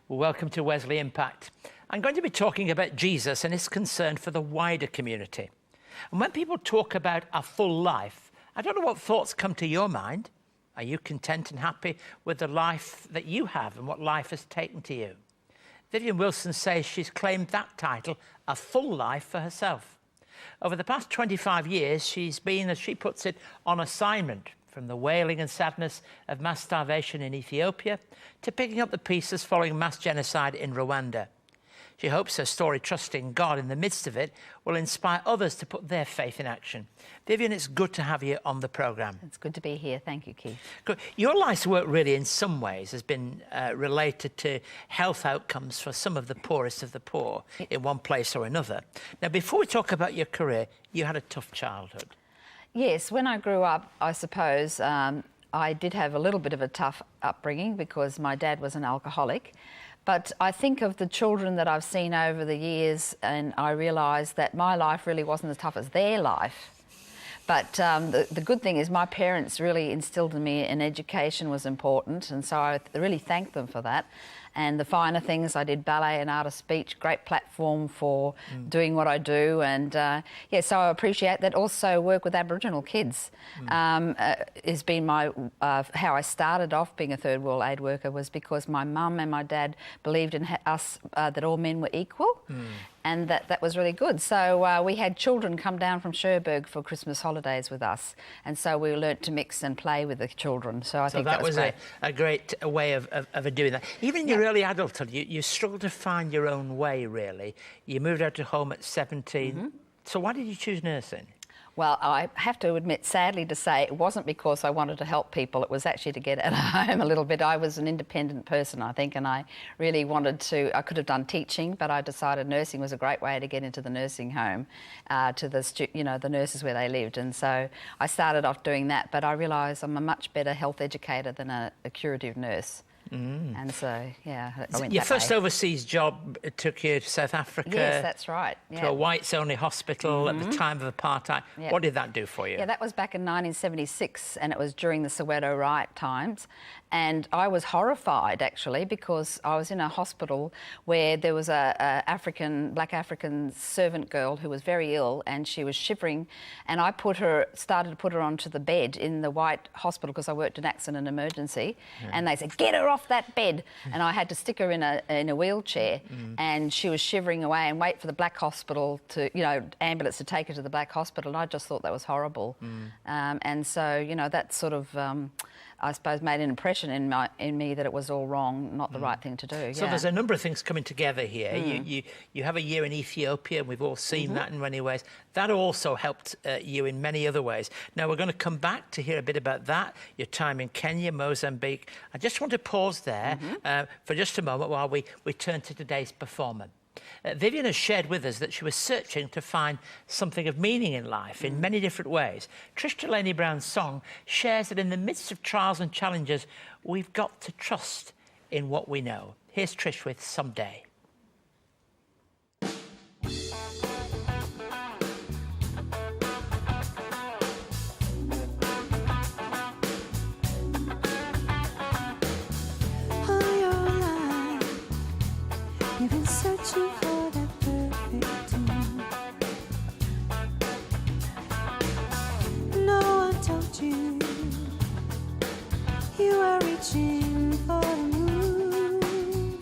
Welcome to Wesley Impact. I'm going to be talking about Jesus and his concern for the wider community. And when people talk about a full life, I don't know what thoughts come to your mind. Are you content and happy with the life that you have and what life has taken to you? Vivian Wilson says she's claimed that title, a full life, for herself. Over the past 25 years, she's been, as she puts it, on assignment, from the wailing and sadness of mass starvation in Ethiopia to picking up the pieces following mass genocide in Rwanda. She hopes her story, trusting God in the midst of it, will inspire others to put their faith in action. Vivian, it's good to have you on the programme. It's good to be here. Thank you, Keith. Good. Your life's work really, in some ways, has been related to health outcomes for some of the poorest of the poor in one place or another. Now, before we talk about your career, you had a tough childhood. Yes, when I grew up, I suppose I did have a little bit of a tough upbringing because my dad was an alcoholic. But I think of the children that I've seen over the years and I realise that my life really wasn't as tough as their life. But the good thing is my parents really instilled in me an education was important, and so I really thank them for that. And the finer things, I did ballet and art of speech, great platform for doing what I do. And yeah, so I appreciate that. Also work with Aboriginal kids has been my, how I started off being a third world aid worker was because my mum and my dad believed in us, that all men were equal. And that was really good. So we had children come down from Cherbourg for Christmas holidays with us. And so we learnt to mix and play with the children. So I think that was great. a great way of doing that. Even in your early adulthood, you struggled to find your own way, really. You moved out of home at 17. So why did you choose nursing? Well, I have to admit, sadly to say, it wasn't because I wanted to help people. It was actually to get out of home a little bit. I was an independent person, I think, and I really wanted to... I could have done teaching, but I decided nursing was a great way to get into the nursing home, to the, the nurses where they lived. And so I started off doing that, but I realised I'm a much better health educator than a curative nurse. And so, yeah, I went Your that first way. overseas job took you to South Africa. Yes, that's right. Yeah. To a whites-only hospital at the time of apartheid. Yeah. What did that do for you? Yeah, that was back in 1976, and it was during the Soweto riot times. And I was horrified, actually, because I was in a hospital where there was a black African servant girl who was very ill, and she was shivering. And I started to put her onto the bed in the white hospital because I worked in accident and emergency. And they said, "Get her off that bed." And I had to stick her in a wheelchair, and she was shivering away and wait for the black hospital to, ambulance to take her to the black hospital. And I just thought that was horrible. And so, that sort of, I suppose, made an impression in me that it was all wrong, not the right thing to do. So there's a number of things coming together here. You have a year in Ethiopia, and we've all seen that in many ways. That also helped you in many other ways. Now, we're going to come back to hear a bit about that, your time in Kenya, Mozambique. I just want to pause there for just a moment while we turn to today's performer. Vivian has shared with us that she was searching to find something of meaning in life in many different ways. Trish Delaney Brown's song shares that in the midst of trials and challenges, we've got to trust in what we know. Here's Trish with Someday. You've been searching for that perfect time. No one told you you were reaching for the moon.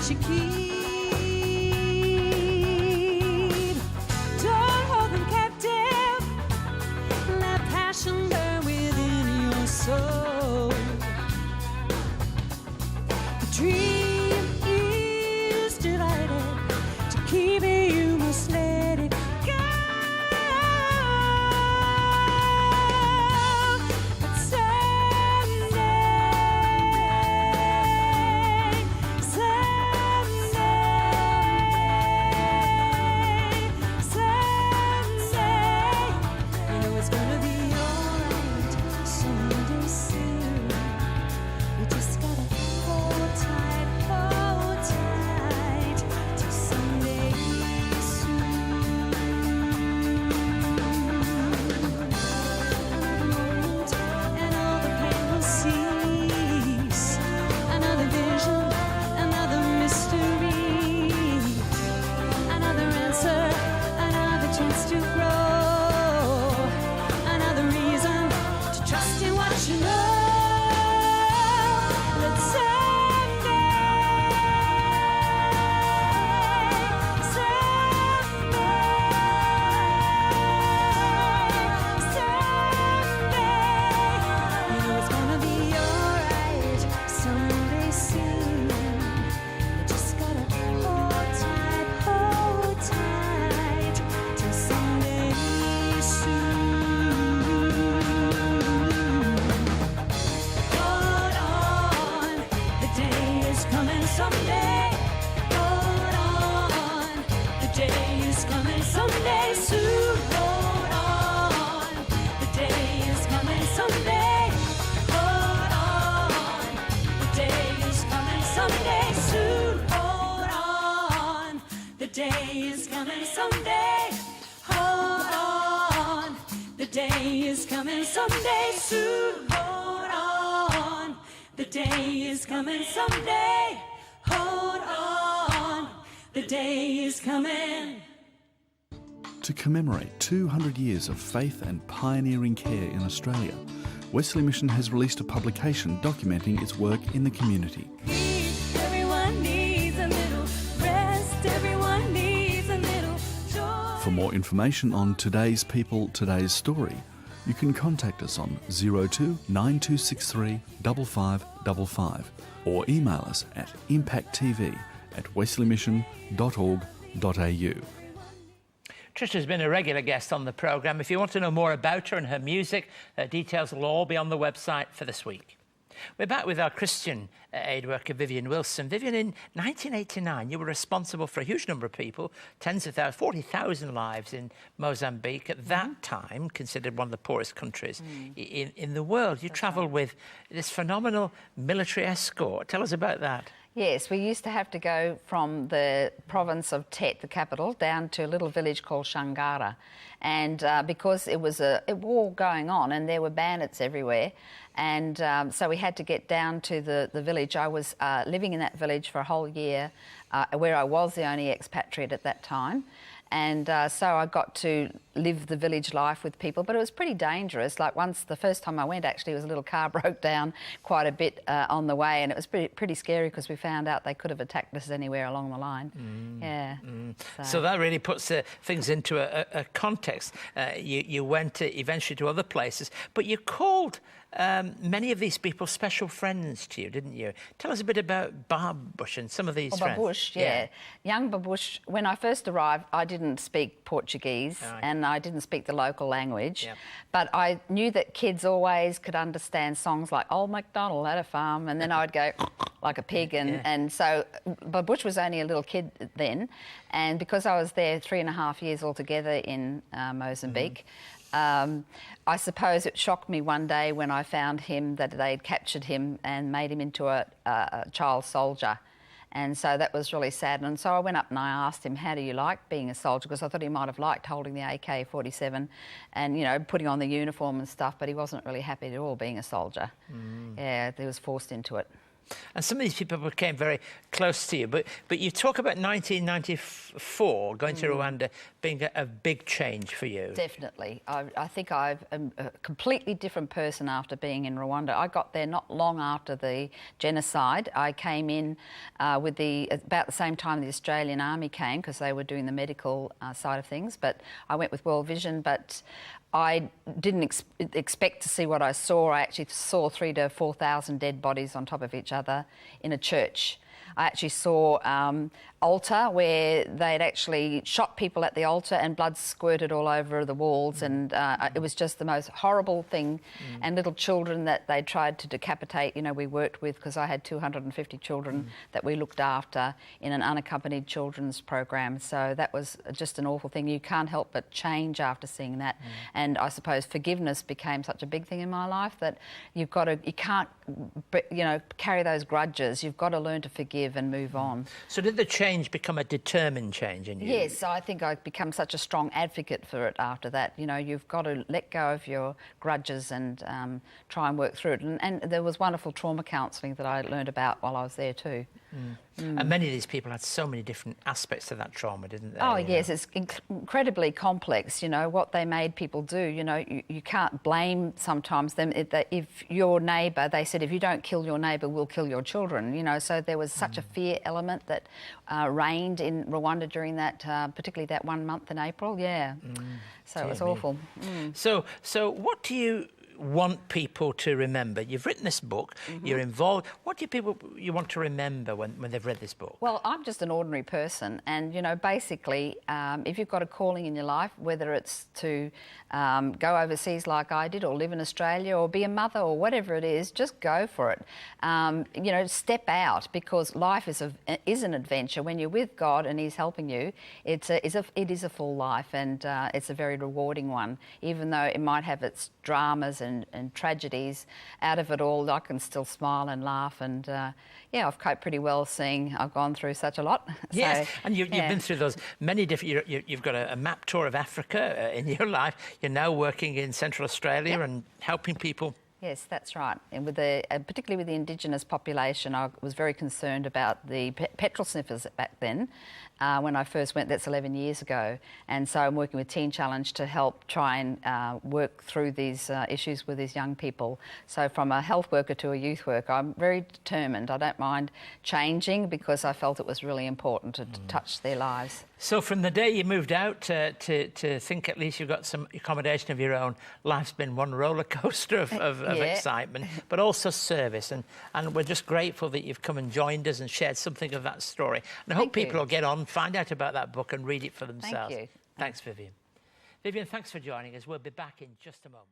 what you keep. Don't hold them captive. Let passion burn within your soul. The dream is divided. To keep it, you must let it go. But someday, you know it's gonna be alright. Someday soon, you just gotta hold tight till someday soon. Another moment and all the pain will cease. Another vision, another mystery, another answer, another chance to grow, another reason to trust in what you know. Let's you know it's gonna be alright someday soon. You just gotta hold tight till someday soon. Hold on, the day is coming someday. Hold on, the day is coming someday soon. Hold on, the day is coming someday. Hold on, the day is coming someday soon. Hold on, the day is coming someday. Hold on, the day is coming someday soon. Hold on, the day is coming someday. Hold on, the day is coming. To commemorate 200 years of faith and pioneering care in Australia, Wesley Mission has released a publication documenting its work in the community. Everyone needs a little rest. Everyone needs a little joy. For more information on today's people, today's story, you can contact us on 02 9263 5555 or email us at impacttv@wesleymission.org.au. Trisha's been a regular guest on the programme. If you want to know more about her and her music, details will all be on the website for this week. We're back with our Christian aid worker, Vivian Wilson. Vivian, in 1989, you were responsible for a huge number of people, tens of thousands, 40,000 lives in Mozambique, at that time considered one of the poorest countries in the world. You travelled with this phenomenal military escort. Tell us about that. Yes, we used to have to go from the province of Tet, the capital, down to a little village called Shangara. And because it was a war going on and there were bandits everywhere, and so we had to get down to the village. I was living in that village for a whole year, where I was the only expatriate at that time. And so I got to live the village life with people, but it was pretty dangerous. Like the first time I went, actually, it was a little car broke down quite a bit on the way, and it was pretty scary because we found out they could have attacked us anywhere along the line. Yeah. So that really puts things into a context. You went eventually to other places, but you called many of these people special friends to you, didn't you? Tell us a bit about Babush and some of these friends. Babush, yeah. Young Babush, when I first arrived, I didn't speak Portuguese and I didn't speak the local language, but I knew that kids always could understand songs like Old MacDonald had a farm, and then I would go like a pig, and so Babush was only a little kid then, and because I was there 3.5 years altogether in Mozambique, I suppose it shocked me one day when I found him that they'd captured him and made him into a child soldier. And so that was really sad. And so I went up and I asked him, how do you like being a soldier? Because I thought he might have liked holding the AK-47 and, you know, putting on the uniform and stuff, but he wasn't really happy at all being a soldier. Yeah, he was forced into it. And some of these people became very close to you. But you talk about 1994, going to Rwanda, being a big change for you. Definitely. I think I'm a completely different person after being in Rwanda. I got there not long after the genocide. I came in with about the same time the Australian Army came, because they were doing the medical side of things. But I went with World Vision, but I didn't expect to see what I saw. I actually saw 3,000 to 4,000 dead bodies on top of each other in a church. I actually saw altar where they'd actually shot people at the altar and blood squirted all over the walls, and it was just the most horrible thing. And little children that they tried to decapitate, you know, we worked with, because I had 250 children that we looked after in an unaccompanied children's program. So that was just an awful thing. You can't help but change after seeing that. And I suppose forgiveness became such a big thing in my life that you can't, you know, carry those grudges. You've got to learn to forgive and move on. So did the change become a determined change in you? Yes, I think I've become such a strong advocate for it after that. You know, you've got to let go of your grudges and try and work through it. And there was wonderful trauma counselling that I learned about while I was there too. And many of these people had so many different aspects to that trauma, didn't they? Oh, yes, it's incredibly complex, you know, what they made people do. You know, you can't blame sometimes them. If your neighbour, they said, if you don't kill your neighbour, we'll kill your children, you know. So there was such a fear element that reigned in Rwanda during that, particularly that 1 month in April, So it was awful. So what do you want people to remember? You've written this book, you're involved. What do you want to remember when they've read this book? Well, I'm just an ordinary person, and, you know, basically, if you've got a calling in your life, whether it's to go overseas like I did, or live in Australia, or be a mother, or whatever it is, just go for it. You know, step out, because life is an adventure. When you're with God and He's helping you, it is a full life, and it's a very rewarding one. Even though it might have its dramas and tragedies, out of it all, I can still smile and laugh. And yeah, I've coped pretty well, seeing I've gone through such a lot. Yes, so, and you've been through those many different. You've got a map tour of Africa in your life. You're now working in Central Australia and helping people. Yes, that's right. And with particularly with the Indigenous population, I was very concerned about the petrol sniffers back then. When I first went, that's 11 years ago. And so I'm working with Teen Challenge to help try and work through these issues with these young people. So from a health worker to a youth worker, I'm very determined. I don't mind changing, because I felt it was really important to touch their lives. So from the day you moved out to think at least you've got some accommodation of your own, life's been one roller coaster of excitement, but also service. And we're just grateful that you've come and joined us and shared something of that story. And I hope people will get on, find out about that book and read it for themselves. Thank you. Thanks, Vivian. Vivian, thanks for joining us. We'll be back in just a moment.